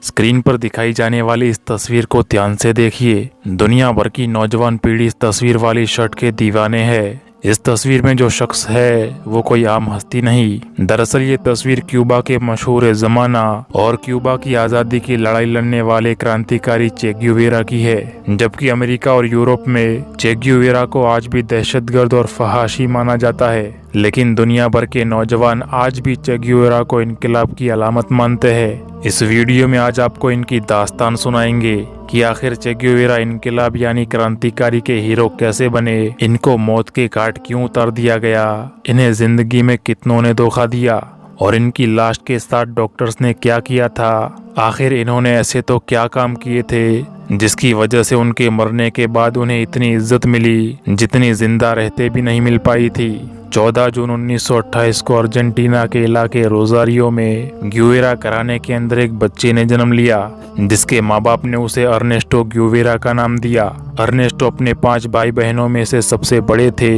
Screen पर दिखाई जाने वाली इस तस्वीर को ध्यान से देखिए। दुनिया भर की नौजवान पीढ़ी इस तस्वीर वाली शर्ट के दीवाने हैं। इस तस्वीर में जो शख्स है वो कोई आम हस्ती नहीं। दरअसल ये तस्वीर क्यूबा के मशहूर ज़माना और क्यूबा की आज़ादी की लड़ाई लड़ने वाले क्रांतिकारी चे ग्युवेरा की है। जबकि अमेरिका और यूरोप में चे ग्युवेरा को आज भी दहशतगर्द और फहाशी माना जाता है, लेकिन दुनिया भर के नौजवान आज भी चे ग्युवेरा को इनकलाब की अलामत मानते हैं। इस वीडियो में आज आपको इनकी दास्तान सुनाएंगे कि आखिर चे ग्युवेरा इनकलाब यानी क्रांतिकारी के हीरो कैसे बने, इनको मौत के घाट क्यों उतार दिया गया, इन्हें जिंदगी में कितनों ने धोखा दिया और इनकी लाश के साथ डॉक्टर्स ने क्या किया था। आखिर इन्होंने ऐसे तो क्या काम किए थे जिसकी वजह से उनके मरने के बाद उन्हें इतनी इज्जत मिली जितनी जिंदा रहते भी नहीं मिल पाई थी। 14 जून 1928 को अर्जेंटीना के इलाके रोजारियो में ग्युवेरा घराने के अंदर एक बच्चे ने जन्म लिया, जिसके माँ बाप ने उसे अर्नेस्टो ग्युवेरा का नाम दिया। अर्नेस्टो अपने 5 भाई बहनों में से सबसे बड़े थे।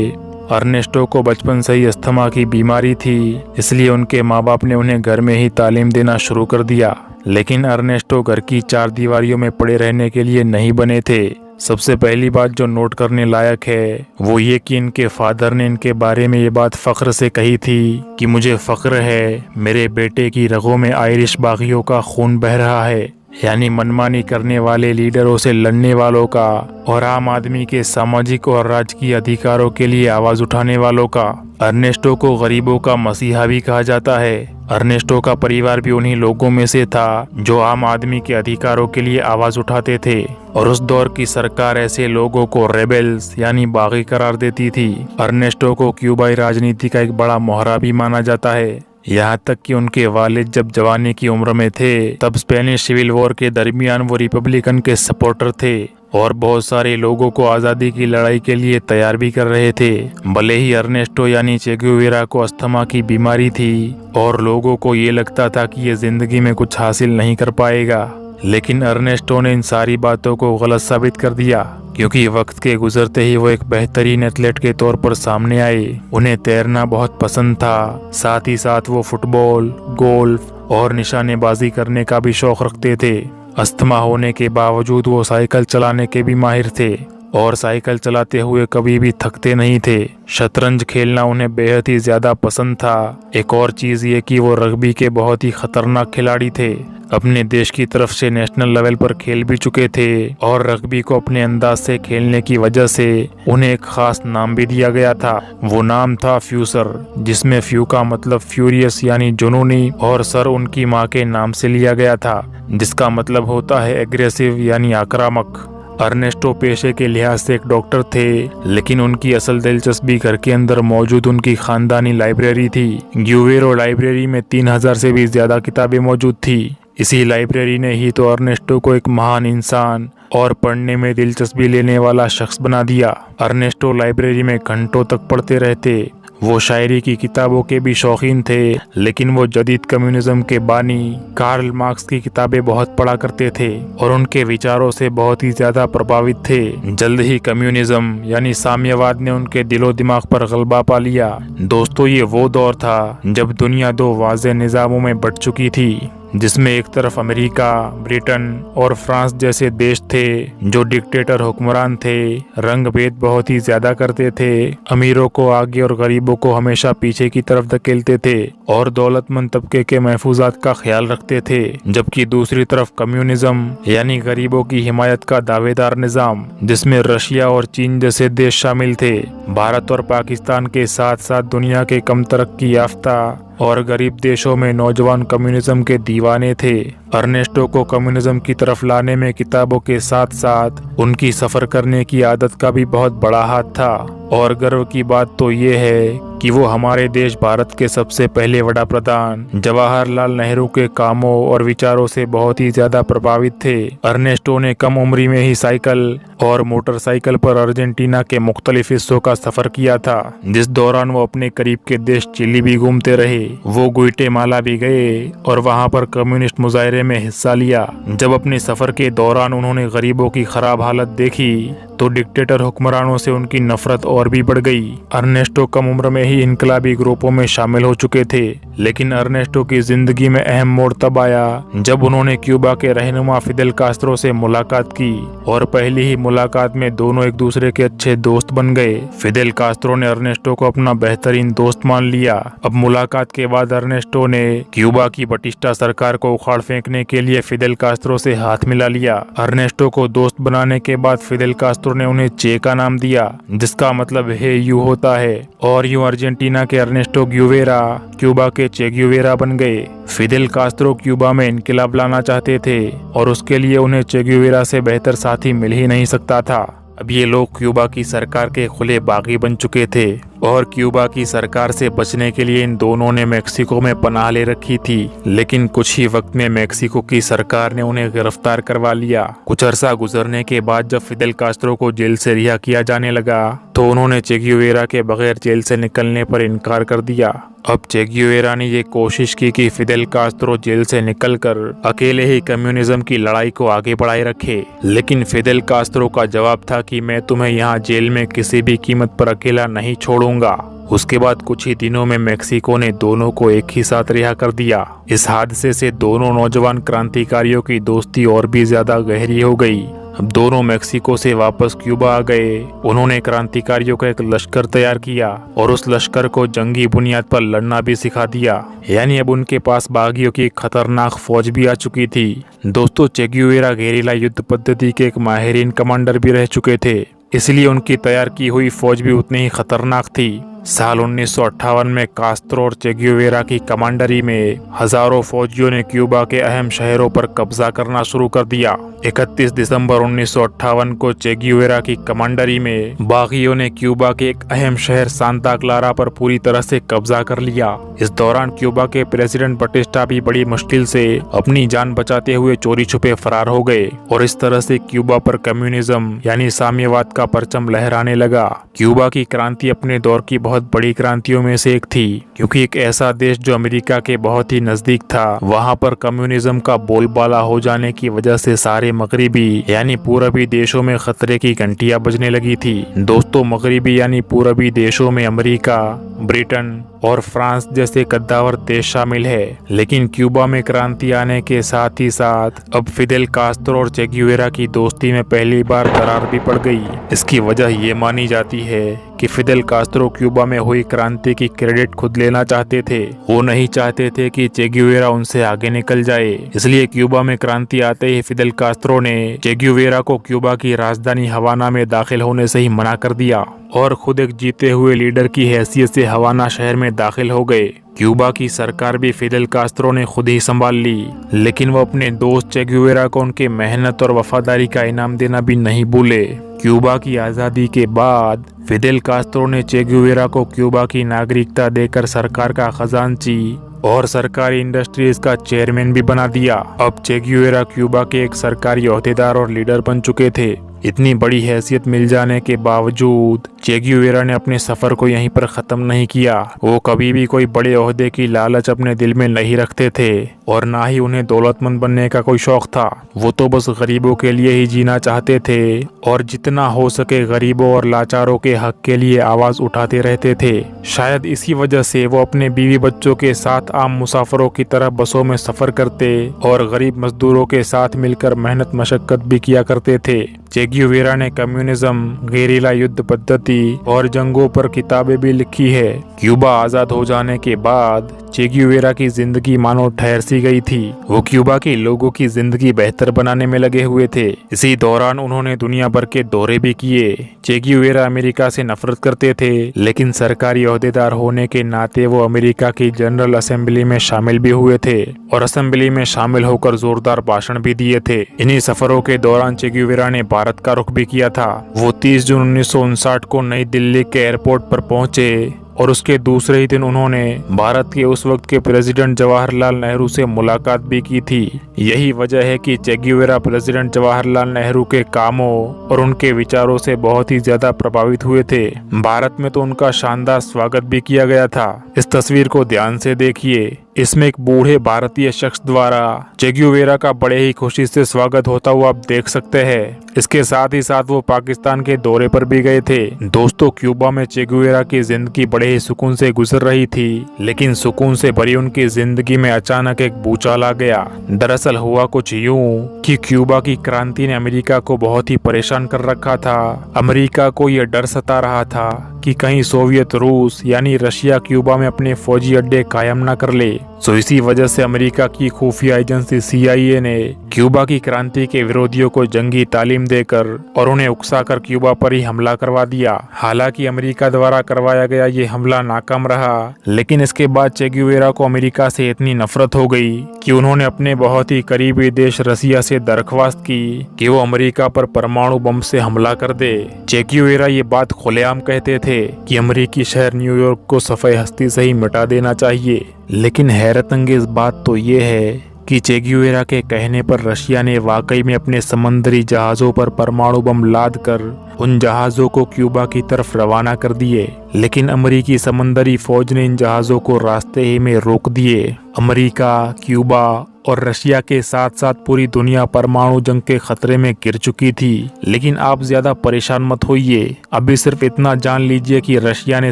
अर्नेस्टो को बचपन से ही अस्थमा की बीमारी थी, इसलिए उनके माँ बाप ने उन्हें घर में ही तालीम देना शुरू कर दिया। लेकिन अर्नेस्टो घर की 4 दीवारियों में पड़े रहने के लिए नहीं बने थे। सबसे पहली बात जो नोट करने लायक है वो ये कि इनके फादर ने इनके बारे में ये बात फख्र से कही थी कि मुझे फख्र है, मेरे बेटे की रगों में आयरिश बागियों का खून बह रहा है, यानी मनमानी करने वाले लीडरों से लड़ने वालों का और आम आदमी के सामाजिक और राजकीय अधिकारों के लिए आवाज उठाने वालों का। अर्नेस्टो को गरीबों का मसीहा भी कहा जाता है। अर्नेस्टो का परिवार भी उन्हीं लोगों में से था जो आम आदमी के अधिकारों के लिए आवाज उठाते थे, और उस दौर की सरकार ऐसे लोगों को रेबेल्स यानी बागी करार देती थी। अर्नेस्टो को क्यूबाई राजनीति का एक बड़ा मोहरा भी माना जाता है। यहाँ तक कि उनके वालिद जब जवानी की उम्र में थे तब स्पेनिश सिविल वॉर के दरमियान वो रिपब्लिकन के सपोर्टर थे और बहुत सारे लोगों को आज़ादी की लड़ाई के लिए तैयार भी कर रहे थे। भले ही अर्नेस्टो यानी चे ग्युवेरा को अस्थमा की बीमारी थी और लोगों को ये लगता था कि ये जिंदगी में कुछ हासिल नहीं कर पाएगा, लेकिन अर्नेस्टो ने इन सारी बातों को गलत साबित कर दिया, क्योंकि वक्त के गुजरते ही वो एक बेहतरीन एथलीट के तौर पर सामने आए। उन्हें तैरना बहुत पसंद था, साथ ही साथ वो फुटबॉल, गोल्फ और निशानेबाजी करने का भी शौक रखते थे। अस्थमा होने के बावजूद वो साइकिल चलाने के भी माहिर थे और साइकिल चलाते हुए कभी भी थकते नहीं थे। शतरंज खेलना उन्हें बेहद ही ज्यादा पसंद था। एक और चीज ये कि वो रग्बी के बहुत ही खतरनाक खिलाड़ी थे। अपने देश की तरफ से नेशनल लेवल पर खेल भी चुके थे और रग्बी को अपने अंदाज से खेलने की वजह से उन्हें एक खास नाम भी दिया गया था। वो नाम था फ्यूसर, जिसमें फ्यू का मतलब फ्यूरियस यानी जुनूनी और सर उनकी माँ के नाम से लिया गया था, जिसका मतलब होता है एग्रेसिव यानी आक्रामक। अर्नेस्टो पेशे के लिहाज से एक डॉक्टर थे, लेकिन उनकी असल दिलचस्पी घर के अंदर मौजूद उनकी खानदानी लाइब्रेरी थी। ग्युवेरा लाइब्रेरी में 3000 से भी ज्यादा किताबें मौजूद थी। इसी लाइब्रेरी ने ही तो अर्नेस्टो को एक महान इंसान और पढ़ने में दिलचस्पी लेने वाला शख्स बना दिया। अर्नेस्टो लाइब्रेरी में घंटों तक पढ़ते रहते। वो शायरी की किताबों के भी शौकीन थे, लेकिन वो जदीद कम्युनिज्म के बानी कार्ल मार्क्स की किताबें बहुत पढ़ा करते थे और उनके विचारों से बहुत ही ज्यादा प्रभावित थे। जल्द ही कम्युनिज्म यानी साम्यवाद ने उनके दिलो दिमाग पर गलबा पा लिया। दोस्तों, ये वो दौर था जब दुनिया 2 वाज़ेह निज़ामों में बंट चुकी थी, जिसमें एक तरफ अमेरिका, ब्रिटेन और फ्रांस जैसे देश थे जो डिक्टेटर हुक्मरान थे, रंग भेद बहुत ही ज्यादा करते थे, अमीरों को आगे और गरीबों को हमेशा पीछे की तरफ धकेलते थे और दौलतमंद तबके के महफूजात का ख्याल रखते थे। जबकि दूसरी तरफ कम्युनिज्म यानी गरीबों की हिमायत का दावेदार निजाम, जिसमें रशिया और चीन जैसे देश शामिल थे। भारत और पाकिस्तान के साथ साथ दुनिया के कम तरक्की याफ्ता और गरीब देशों में नौजवान कम्युनिज्म के दीवाने थे। अर्नेस्टो को कम्युनिज्म की तरफ लाने में किताबों के साथ साथ उनकी सफर करने की आदत का भी बहुत बड़ा हाथ था, और गर्व की बात तो ये है कि वो हमारे देश भारत के सबसे पहले वड़ा प्रधान जवाहरलाल नेहरू के कामों और विचारों से बहुत ही ज्यादा प्रभावित थे। अर्नेस्टो ने कम उम्री में ही साइकिल और मोटरसाइकिल पर अर्जेंटीना के मुख्तलिफ हिस्सों का सफर किया था, जिस दौरान वो अपने करीब के देश चिली भी घूमते रहे। वो ग्वाटेमाला भी गए और वहाँ पर कम्युनिस्ट मुजाहरे में हिस्सा लिया। जब अपने सफर के दौरान उन्होंने गरीबों की खराब हालत देखी तो डिक्टेटर हुक्मरानों से उनकी नफरत और भी बढ़ गई। अर्नेस्टो कम उम्र में ही इनकलाबी ग्रुपों में शामिल हो चुके थे, लेकिन अर्नेस्टो की जिंदगी में अहम मोड़ तब आया जब उन्होंने क्यूबा के रहनुमा फिदेल कास्त्रो से मुलाकात की और पहली ही मुलाकात में दोनों एक दूसरे के अच्छे दोस्त बन गए। फिदेल कास्त्रो ने अर्नेस्टो को अपना बेहतरीन दोस्त मान लिया। अब मुलाकात के बाद अर्नेस्टो ने क्यूबा की बटिस्टा सरकार को उखाड़ फेंकने के लिए फिदेल कास्त्रो से हाथ मिला लिया। अर्नेस्टो को दोस्त बनाने के बाद फिदेल कास्त्रो ने उन्हें चे का नाम दिया, जिसका मतलब हे यू होता है, और यूं अर्जेंटीना के अर्नेस्टो ग्यूवेरा क्यूबा के चे ग्यूवेरा बन गए। फिदेल कास्त्रो क्यूबा में इनकलाब लाना चाहते थे और उसके लिए उन्हें चे ग्यूवेरा से बेहतर साथी मिल ही नहीं सकता था। अब ये लोग क्यूबा की सरकार के खुले बागी बन चुके थे और क्यूबा की सरकार से बचने के लिए इन दोनों ने मेक्सिको में पनाह ले रखी थी, लेकिन कुछ ही वक्त में मेक्सिको की सरकार ने उन्हें गिरफ्तार करवा लिया। कुछ अरसा गुजरने के बाद जब फिदेल कास्त्रो को जेल से रिहा किया जाने लगा तो उन्होंने चे ग्यूवेरा के बगैर जेल से निकलने पर इनकार कर दिया। अब चे ग्यूवेरा ने ये कोशिश की कि फिदेल कास्त्रो जेल से निकलकर अकेले ही कम्युनिज्म की लड़ाई को आगे बढ़ाए रखे, लेकिन फिदेल कास्त्रो का जवाब था कि मैं तुम्हें यहाँ जेल में किसी भी कीमत पर अकेला नहीं छोड़ूंगा। उसके बाद कुछ ही दिनों में मेक्सिको ने दोनों को एक ही साथ रिहा कर दिया। इस हादसे से दोनों नौजवान क्रांतिकारियों की दोस्ती और भी ज्यादा गहरी हो गई। अब दोनों मेक्सिको से वापस क्यूबा आ गए। उन्होंने क्रांतिकारियों का एक लश्कर तैयार किया और उस लश्कर को जंगी बुनियाद पर लड़ना भी सिखा दिया, यानी अब उनके पास बागियों की एक खतरनाक फौज भी आ चुकी थी। दोस्तों, चे ग्यूवेरा गेरिला युद्ध पद्धति के एक माहिरीन कमांडर भी रह चुके थे, इसलिए उनकी तैयार की हुई फौज भी उतनी ही खतरनाक थी। साल 1958 में कास्त्रो और चे ग्यूवेरा की कमांडरी में हजारों फौजियों ने क्यूबा के अहम शहरों पर कब्जा करना शुरू कर दिया। 31 दिसंबर 1958 को चे ग्यूवेरा की कमांडरी में बागियों ने क्यूबा के एक अहम शहर सांता क्लारा पर पूरी तरह से कब्जा कर लिया। इस दौरान क्यूबा के प्रेसिडेंट बटिस्टा भी बड़ी मुश्किल से अपनी जान बचाते हुए चोरी छुपे फरार हो गए और इस तरह से क्यूबा पर कम्युनिज्म यानी साम्यवाद का परचम लहराने लगा। क्यूबा की क्रांति अपने दौर की बहुत बड़ी क्रांतियों में से एक थी, क्योंकि एक ऐसा देश जो अमेरिका के बहुत ही नजदीक था, वहां पर कम्युनिज्म का बोलबाला हो जाने की वजह से सारे मगरिबी यानी पूरबी देशों में खतरे की घंटियां बजने लगी थी। दोस्तों, मगरिबी यानी पूरबी देशों में अमेरिका, ब्रिटेन और फ्रांस जैसे कद्दावर देश शामिल है, लेकिन क्यूबा में क्रांति आने के साथ ही साथ अब फिदेल कास्त्रो और चे ग्यूवेरा की दोस्ती में पहली बार दरार भी पड़ गई। इसकी वजह ये मानी जाती है कि फिदेल कास्त्रो क्यूबा में हुई क्रांति की क्रेडिट खुद लेना चाहते थे। वो नहीं चाहते थे कि चे ग्यूवेरा उनसे आगे निकल जाए, इसलिए क्यूबा में क्रांति आते ही फिदेल कास्त्रो ने चे ग्यूवेरा को क्यूबा की राजधानी हवाना में दाखिल होने से ही मना कर दिया और खुद एक जीते हुए लीडर की हैसियत से हवाना शहर में दाखिल हो गए। क्यूबा की सरकार भी फिदेल कास्त्रो ने खुद ही संभाल ली, लेकिन वो अपने दोस्त चे ग्यूवेरा को उनके मेहनत और वफादारी का इनाम देना भी नहीं भूले। क्यूबा की आज़ादी के बाद फिदेल कास्त्रो ने चे ग्यूवेरा को क्यूबा की नागरिकता देकर सरकार का खजांची और सरकारी इंडस्ट्रीज का चेयरमैन भी बना दिया। अब चे ग्यूवेरा क्यूबा के एक सरकारी ओहदेदार और लीडर बन चुके थे। इतनी बड़ी हैसियत मिल जाने के बावजूद चे ग्यूवेरा ने अपने सफर को यहीं पर खत्म नहीं किया। वो कभी भी कोई बड़े ओहदे की लालच अपने दिल में नहीं रखते थे और ना ही उन्हें दौलतमंद बनने का कोई शौक था। वो तो बस गरीबों के लिए ही जीना चाहते थे और जितना हो सके गरीबों और लाचारों के हक के लिए आवाज उठाते रहते थे। शायद इसी वजह से वो अपने बीवी बच्चों के साथ आम मुसाफिरों की तरह बसों में सफर करते और गरीब मजदूरों के साथ मिलकर मेहनत मशक्कत भी किया करते थे। चे ग्यूवेरा ने कम्युनिज्म, गेरिला युद्ध पद्धति और जंगों पर किताबें भी लिखी है। क्यूबा आजाद हो जाने के बाद चे ग्यूवेरा की जिंदगी मानो ठहर सी गई थी। वो क्यूबा के लोगों की जिंदगी बेहतर बनाने में लगे हुए थे। इसी दौरान उन्होंने दुनिया भर के दौरे भी किए। चे ग्यूवेरा अमेरिका से नफरत करते थे, लेकिन सरकारी ओहदेदार होने के नाते वो अमेरिका की जनरल असेंबली में शामिल भी हुए थे और असेंबली में शामिल होकर जोरदार भाषण भी दिए थे। इन्हीं सफरों के दौरान चे ग्यूवेरा ने भारत का रुख भी किया था। वो 30 जून 1959 को नई दिल्ली के एयरपोर्ट पर पहुंचे और उसके दूसरे ही दिन उन्होंने भारत के उस वक्त के प्रेसिडेंट जवाहरलाल नेहरू से मुलाकात भी की थी। यही वजह है कि चे ग्यूवेरा प्रेसिडेंट जवाहरलाल नेहरू के कामों और उनके विचारों से बहुत ही ज्यादा प्रभावित हुए थे। भारत में तो उनका शानदार स्वागत भी किया गया था। इस तस्वीर को ध्यान से देखिए। इसमें एक बूढ़े भारतीय शख्स द्वारा चे ग्युवेरा का बड़े ही खुशी से स्वागत होता हुआ आप देख सकते हैं। इसके साथ ही साथ वो पाकिस्तान के दौरे पर भी गए थे। दोस्तों, क्यूबा में चे ग्युवेरा की जिंदगी बड़े ही सुकून से गुजर रही थी, लेकिन सुकून से भरी उनकी जिंदगी में अचानक एक भूचाल आ गया। दरअसल हुआ कुछ यूं कि क्यूबा की क्रांति ने अमेरिका को बहुत ही परेशान कर रखा था। अमेरिका को यह डर सता रहा था कि कहीं सोवियत रूस यानी रशिया क्यूबा में अपने फौजी अड्डे कायम न कर ले। सो इसी वजह से अमेरिका की खुफिया एजेंसी CIA ने क्यूबा की क्रांति के विरोधियों को जंगी तालीम देकर और उन्हें उकसाकर क्यूबा पर ही हमला करवा दिया। हालांकि अमेरिका द्वारा करवाया गया ये हमला नाकाम रहा, लेकिन इसके बाद चे ग्युवेरा को अमेरिका से इतनी नफरत हो गई कि उन्होंने अपने बहुत ही करीबी देश रसिया से दरख्वास्त की कि वो अमेरिका पर परमाणु बम से हमला कर दे। चे ग्युवेरा ये बात खुलेआम कहते थे कि अमेरिकी शहर न्यूयॉर्क को सफेद हस्ती से ही मिटा देना चाहिए। लेकिन हैरत अंगेज बात तो ये है कि चे ग्युवेरा के कहने पर रशिया ने वाकई में अपने समंदरी जहाजों पर परमाणु बम लाद कर उन जहाजों को क्यूबा की तरफ रवाना कर दिए। लेकिन अमेरिकी समंदरी फौज ने इन जहाजों को रास्ते ही में रोक दिए। अमेरिका, क्यूबा और रशिया के साथ साथ पूरी दुनिया परमाणु जंग के खतरे में गिर चुकी थी। लेकिन आप ज्यादा परेशान मत होइए, अभी सिर्फ इतना जान लीजिए कि रशिया ने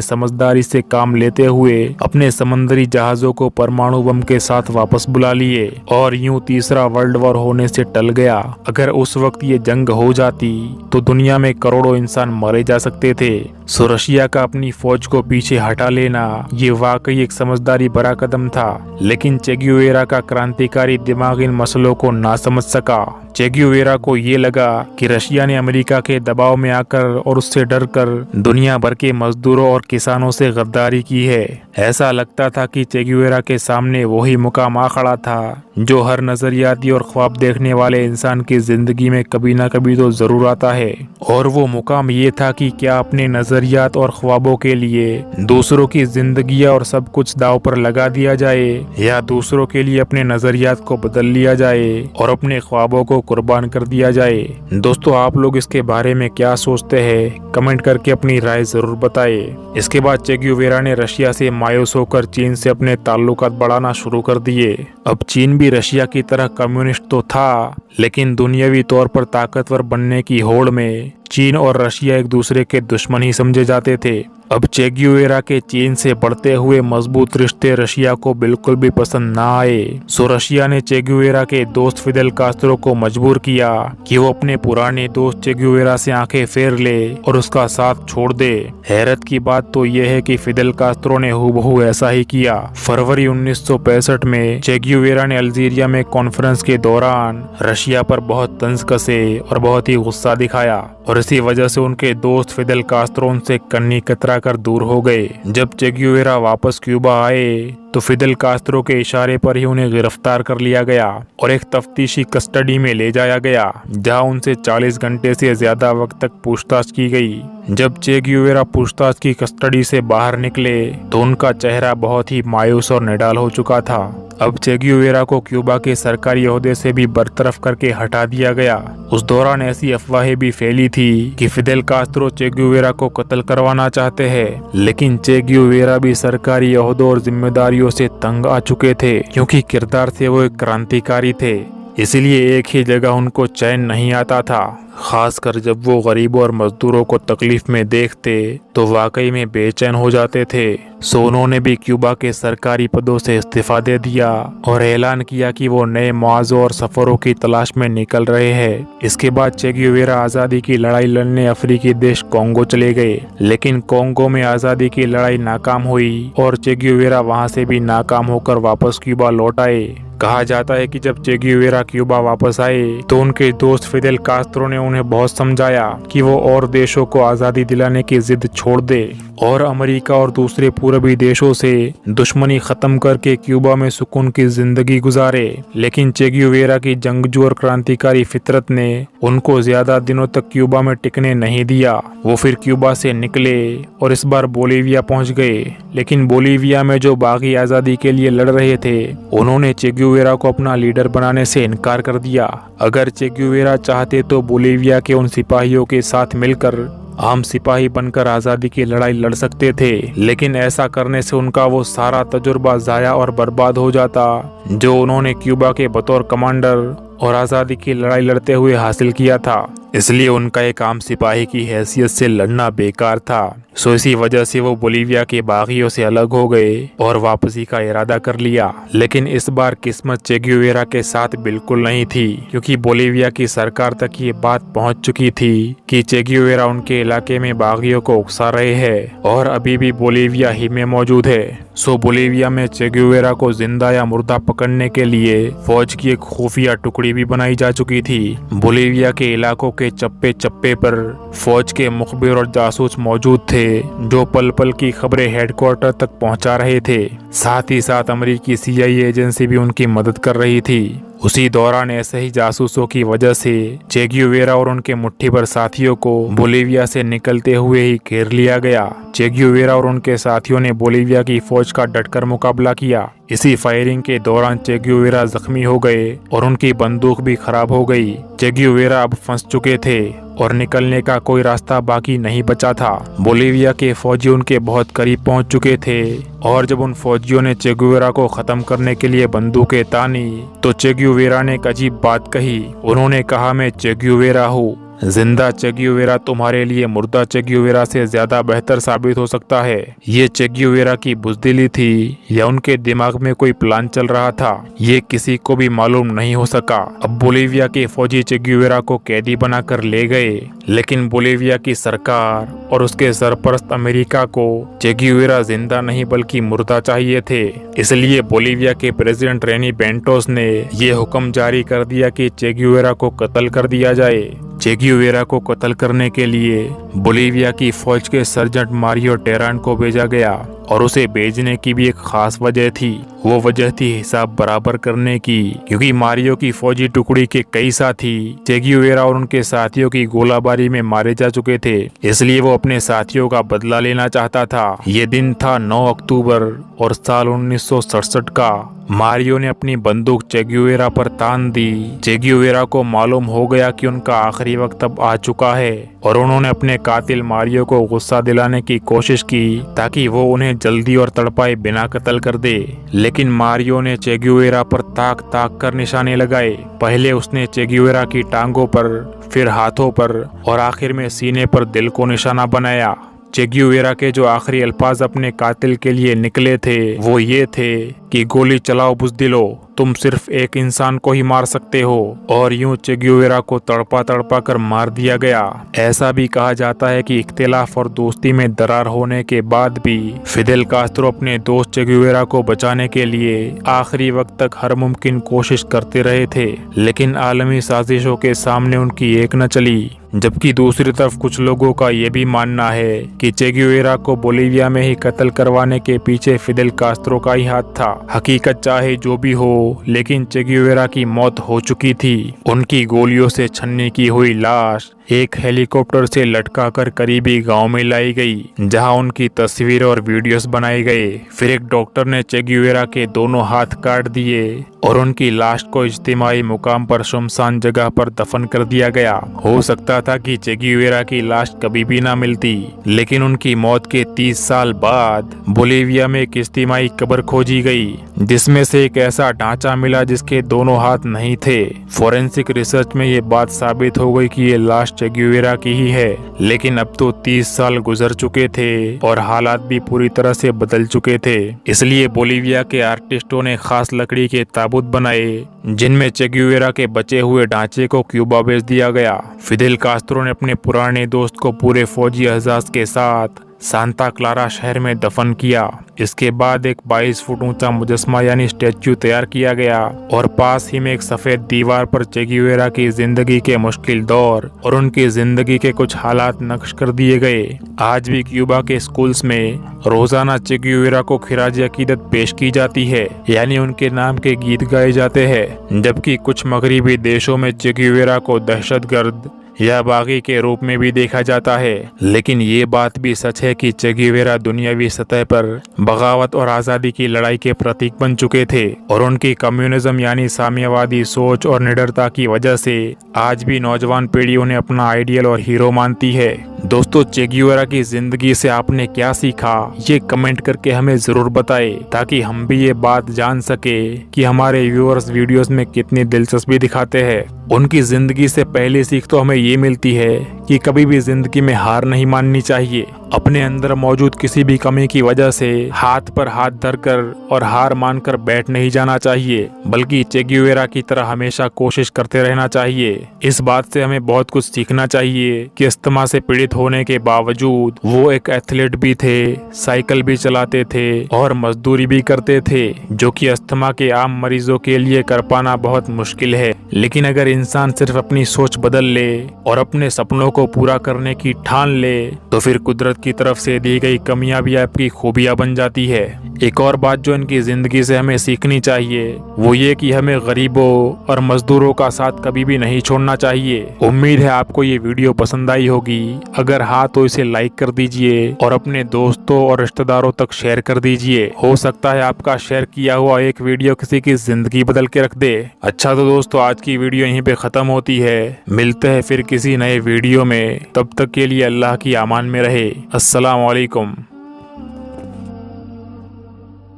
समझदारी से काम लेते हुए अपने समंदरी जहाजों को परमाणु बम के साथ वापस बुला लिए और यूं तीसरा वर्ल्ड वॉर होने से टल गया। अगर उस वक्त ये जंग हो जाती तो दुनिया में करोड़ों इंसान मारे जा सकते थे। सो रशिया का अपनी फौज को पीछे हटा लेना ये वाकई एक समझदारी भरा कदम था। लेकिन चे ग्युवेरा का क्रांतिकारी दिमाग इन मसलों को ना समझ सका। चे ग्युवेरा को ये लगा कि रशिया ने अमेरिका के दबाव में आकर और उससे डरकर दुनिया भर के मजदूरों और किसानों से गद्दारी की है। ऐसा लगता था कि चे ग्युवेरा के सामने वही मुकाम आ खड़ा था जो हर नजरियाती और ख्वाब देखने वाले इंसान की जिंदगी में कभी ना कभी तो जरूर आता है। और वो मुकाम ये था कि क्या अपने नजरियात और ख्वाबों के लिए दूसरों की जिंदगी और सब कुछ दाव पर लगा दिया जाए, या दूसरों के लिए अपने नजरियात को बदल लिया जाए और अपने ख्वाबों को कुर्बान कर दिया जाए। दोस्तों, आप लोग इसके बारे में क्या सोचते हैं? कमेंट करके अपनी राय जरूर बताएं। इसके बाद चे ग्युवेरा ने रशिया से मायूस होकर चीन से अपने ताल्लुकात बढ़ाना शुरू कर दिए। अब चीन भी रशिया की तरह कम्युनिस्ट तो था, लेकिन दुनियावी तौर पर ताकतवर बनने की होड़ में चीन और रशिया एक दूसरे के दुश्मन ही समझे जाते थे। अब चे ग्युवेरा के चीन से बढ़ते हुए मजबूत रिश्ते रशिया को बिल्कुल भी पसंद ना आए। सो रशिया ने चे ग्युवेरा के दोस्त फिदेल कास्त्रो को मजबूर किया कि वो अपने पुराने दोस्त चे ग्युवेरा से आंखें फेर ले और उसका साथ छोड़ दे। हैरत की बात तो ये है कि फिदेल कास्त्रो ने हूबहू ऐसा ही किया। फरवरी 1965 में चे ग्युवेरा ने अल्जीरिया में कॉन्फ्रेंस के दौरान रशिया पर बहुत तंज कसे और बहुत ही गुस्सा दिखाया, और इसी वजह से उनके दोस्त फिदेल कास्त्रो उनसे कन्नी कतरा कर दूर हो गए। जब चे ग्युवेरा वापस क्यूबा आए तो फिदेल कास्त्रो के इशारे पर ही उन्हें गिरफ्तार कर लिया गया और एक तफ्तीशी कस्टडी में ले जाया गया, जहां उनसे 40 घंटे से ज्यादा वक्त तक पूछताछ की गई। जब चे ग्युवेरा पूछताछ की कस्टडी से बाहर निकले तो उनका चेहरा बहुत ही मायूस और निडाल हो चुका था। अब चे ग्युवेरा को क्यूबा के सरकारी ओहदे से भी बरतरफ करके हटा दिया गया। उस दौरान ऐसी अफवाहें भी फैली थी कि फिदेल कास्त्रो चे ग्युवेरा को कत्ल करवाना चाहते हैं, लेकिन चे ग्युवेरा भी सरकारी ओहदों और जिम्मेदारियों से तंग आ चुके थे, क्योंकि किरदार से वो एक क्रांतिकारी थे। इसलिए एक ही जगह उनको चैन नहीं आता था। खासकर जब वो गरीबों और मजदूरों को तकलीफ में देखते तो वाकई में बेचैन हो जाते थे। सो उन्होंने भी क्यूबा के सरकारी पदों से इस्तीफा दे दिया और ऐलान किया कि वो नए मुआवजों और सफरों की तलाश में निकल रहे हैं। इसके बाद चे ग्युवेरा आज़ादी की लड़ाई लड़ने अफ्रीकी देश कोंगो चले गए, लेकिन कोंगो में आज़ादी की लड़ाई नाकाम हुई और चे ग्युवेरा वहां से भी नाकाम होकर वापस क्यूबा लौट आए। कहा जाता है कि जब चे ग्युवेरा क्यूबा वापस आए तो उनके दोस्त फिदेल कास्त्रो ने उन्हें बहुत समझाया कि वो और देशों को आज़ादी दिलाने की जिद छोड़ दे और अमेरिका और दूसरे पूर्वी देशों से दुश्मनी खत्म करके क्यूबा में सुकून की जिंदगी गुजारे। लेकिन चे ग्युवेरा की जंगजू और क्रांतिकारी फितरत ने उनको ज्यादा दिनों तक क्यूबा में टिकने नहीं दिया। वो फिर क्यूबा से निकले और इस बार बोलीविया पहुंच गए, लेकिन बोलीविया में जो बागी आज़ादी के लिए लड़ रहे थे उन्होंने चे ग्युवेरा को अपना लीडर बनाने से इनकार कर दिया। अगर चे ग्युवेरा चाहते तो बोलीविया के उन सिपाहियों के साथ मिलकर आम सिपाही बनकर आज़ादी की लड़ाई लड़ सकते थे, लेकिन ऐसा करने से उनका वो सारा तजुर्बा ज़ाया और बर्बाद हो जाता जो उन्होंने क्यूबा के बतौर कमांडर और आज़ादी की लड़ाई लड़ते हुए हासिल किया था। इसलिए उनका एक आम सिपाही की हैसियत से लड़ना बेकार था। सो इसी वजह से वो बोलीविया के बागियों से अलग हो गए और वापसी का इरादा कर लिया। लेकिन इस बार किस्मत चे ग्युवेरा के साथ बिल्कुल नहीं थी, क्योंकि बोलीविया की सरकार तक ये बात पहुंच चुकी थी कि चे ग्युवेरा उनके इलाके में बागियों को उकसा रहे हैं और अभी भी बोलीविया ही में मौजूद है। सो बोलीविया में चे ग्युवेरा को जिंदा या मुर्दा पकड़ने के लिए फौज की एक खुफिया टुकड़ी भी बनाई जा चुकी थी। बोलीविया के इलाकों के चप्पे चप्पे पर फौज के मुखबिर और जासूस मौजूद थे जो पल पल की खबरें हेडक्वार्टर तक पहुंचा रहे थे। साथ ही साथ अमेरिकी CIA एजेंसी भी उनकी मदद कर रही थी। उसी दौरान ऐसे ही जासूसों की वजह से चे ग्युवेरा और उनके मुट्ठी भर साथियों को बोलीविया से निकलते हुए ही घेर लिया गया। चे ग्युवेरा और उनके साथियों ने बोलीविया की फौज का डटकर मुकाबला किया। इसी फायरिंग के दौरान चे ग्युवेरा जख्मी हो गए और उनकी बंदूक भी खराब हो गई। चे ग्युवेरा अब फंस चुके थे और निकलने का कोई रास्ता बाकी नहीं बचा था। बोलीविया के फौजी उनके बहुत करीब पहुंच चुके थे और जब उन फौजियों ने चे ग्युवेरा को खत्म करने के लिए बंदूकें तानी तो चे ग्युवेरा ने एक अजीब बात कही। उन्होंने कहा, मैं चे ग्युवेरा हूँ। जिंदा चे ग्युवेरा तुम्हारे लिए मुर्दा चे ग्युवेरा से ज्यादा बेहतर साबित हो सकता है। ये चे ग्युवेरा की बुज़दिली थी या उनके दिमाग में कोई प्लान चल रहा था, ये किसी को भी मालूम नहीं हो सका। अब बोलीविया के फौजी चे ग्युवेरा को कैदी बनाकर ले गए, लेकिन बोलीविया की सरकार और उसके सरपरस्त अमेरिका को चे ग्युवेरा जिंदा नहीं बल्कि मुर्दा चाहिए थे। इसलिए बोलीविया के प्रेसिडेंट रेनी बेंटोस ने ये हुक्म जारी कर दिया कि चे ग्युवेरा को कत्ल कर दिया जाए। चे ग्युवेरा को कत्ल करने के लिए बोलीविया की फौज के सर्जेंट मारियो टेरान को भेजा गया और उसे भेजने की भी एक खास वजह थी। वो वजह थी हिसाब बराबर करने की, क्योंकि मारियो की फौजी टुकड़ी के कई साथी चे ग्युवेरा और उनके साथियों की गोलाबारी में मारे जा चुके थे। इसलिए वो अपने साथियों का बदला लेना चाहता था। ये दिन था 9 अक्टूबर और साल 1967 का। मारियो ने अपनी बंदूक चे ग्युवेरा पर तान दी। चे ग्युवेरा को मालूम हो गया कि उनका आखिरी वक्त अब आ चुका है और उन्होंने अपने कातिल मारियो को गुस्सा दिलाने की कोशिश की ताकि वो उन्हें जल्दी और तड़पाए बिना कत्ल कर दे। लेकिन मारियो ने चे ग्युवेरा पर ताक ताक कर निशाने लगाए। पहले उसने चे ग्युवेरा की टांगों पर, फिर हाथों पर और आखिर में सीने पर दिल को निशाना बनाया। चे ग्युवेरा के जो आखिरी अल्फाज अपने कातिल के लिए निकले थे वो ये थे कि गोली चलाओ बुज़दिलो, तुम सिर्फ एक इंसान को ही मार सकते हो। और यूं चे ग्युवेरा को तड़पा तड़पा कर मार दिया गया। ऐसा भी कहा जाता है कि इख्तिलाफ और दोस्ती में दरार होने के बाद भी फिदेल कास्त्रो अपने दोस्त चे ग्युवेरा को बचाने के लिए आखिरी वक्त तक हर मुमकिन कोशिश करते रहे थे, लेकिन आलमी साजिशों के सामने उनकी एक न चली। जबकि दूसरी तरफ कुछ लोगों का ये भी मानना है कि चे ग्युवेरा को बोलीविया में ही कत्ल करवाने के पीछे फिदेल कास्त्रो का ही हाथ था। हकीकत चाहे जो भी हो, लेकिन चे ग्युवेरा की मौत हो चुकी थी। उनकी गोलियों से छन्नी की हुई लाश एक हेलीकॉप्टर से लटकाकर करीबी गांव में लाई गई, जहां उनकी तस्वीरें और वीडियोस बनाए गए। फिर एक डॉक्टर ने चे ग्युवेरा के दोनों हाथ काट दिए और उनकी लाश को इज्तिमाई मुकाम पर शुमसान जगह पर दफन कर दिया गया। हो सकता था कि चे ग्युवेरा की लाश कभी भी ना मिलती, लेकिन उनकी मौत के 30 साल बाद बोलीविया में एक इज्तिमाई कब्र खोजी गई, जिसमें से एक ऐसा ढांचा मिला जिसके दोनों हाथ नहीं थे। फोरेंसिक रिसर्च में ये बात साबित हो गई कि ये लाश चे ग्युवेरा की ही है। लेकिन अब तो 30 साल गुजर चुके थे और हालात भी पूरी तरह से बदल चुके थे। इसलिए बोलीविया के आर्टिस्टों ने खास लकड़ी के ताबूत बनाए जिनमें चे ग्युवेरा के बचे हुए ढांचे को क्यूबा भेज दिया गया। फिदेल कास्त्रो ने अपने पुराने दोस्त को पूरे फौजी एहसास के साथ सांता क्लारा शहर में दफन किया। इसके बाद एक 22 फुट ऊंचा मुजस्मा यानी स्टैच्यू तैयार किया गया और पास ही में एक सफेद दीवार पर चे ग्युवेरा की जिंदगी के मुश्किल दौर और उनकी जिंदगी के कुछ हालात नक्श कर दिए गए। आज भी क्यूबा के स्कूल्स में रोजाना चे ग्युवेरा को खिराज अकीदत पेश की जाती है, यानी उनके नाम के गीत गाए जाते हैं। जबकि कुछ मगरिबी देशों में चे ग्युवेरा को दहशतगर्द या बागी के रूप में भी देखा जाता है। लेकिन ये बात भी सच है कि चे ग्युवेरा दुनियावी सतह पर बगावत और आज़ादी की लड़ाई के प्रतीक बन चुके थे और उनकी कम्युनिज्म यानी साम्यवादी सोच और निडरता की वजह से आज भी नौजवान पीढ़ी उन्हें अपना आइडियल और हीरो मानती है। दोस्तों, चे ग्युवेरा की जिंदगी से आपने क्या सीखा, ये कमेंट करके हमें जरूर बताएं, ताकि हम भी ये बात जान सके कि हमारे व्यूअर्स वीडियोस में कितनी दिलचस्पी दिखाते हैं। उनकी जिंदगी से पहली सीख तो हमें ये मिलती है कि कभी भी जिंदगी में हार नहीं माननी चाहिए। अपने अंदर मौजूद किसी भी कमी की वजह से हाथ पर हाथ धरकर और हार मानकर बैठ नहीं जाना चाहिए, बल्कि चे ग्युवेरा की तरह हमेशा कोशिश करते रहना चाहिए। इस बात से हमें बहुत कुछ सीखना चाहिए कि अस्थमा से पीड़ित होने के बावजूद वो एक एथलीट भी थे, साइकिल भी चलाते थे और मजदूरी भी करते थे, जो कि अस्थमा के आम मरीजों के लिए कर पाना बहुत मुश्किल है। लेकिन अगर इंसान सिर्फ अपनी सोच बदल ले और अपने सपनों को पूरा करने की ठान ले, तो फिर कुदरत की तरफ से दी गई कमियां भी आपकी खूबियां बन जाती है। एक और बात जो इनकी जिंदगी से हमें सीखनी चाहिए वो ये कि हमें गरीबों और मजदूरों का साथ कभी भी नहीं छोड़ना चाहिए। उम्मीद है आपको ये वीडियो पसंद आई होगी। अगर हाँ तो इसे लाइक कर दीजिए और अपने दोस्तों और रिश्तेदारों तक शेयर कर दीजिए। हो सकता है आपका शेयर किया हुआ एक वीडियो किसी की जिंदगी बदल के रख दे। अच्छा तो दोस्तों, आज की वीडियो यहीं पे खत्म होती है। मिलते हैं फिर किसी नए वीडियो में, तब तक के लिए अल्लाह की अमान में रहे। अस्सलाम वालेकुम।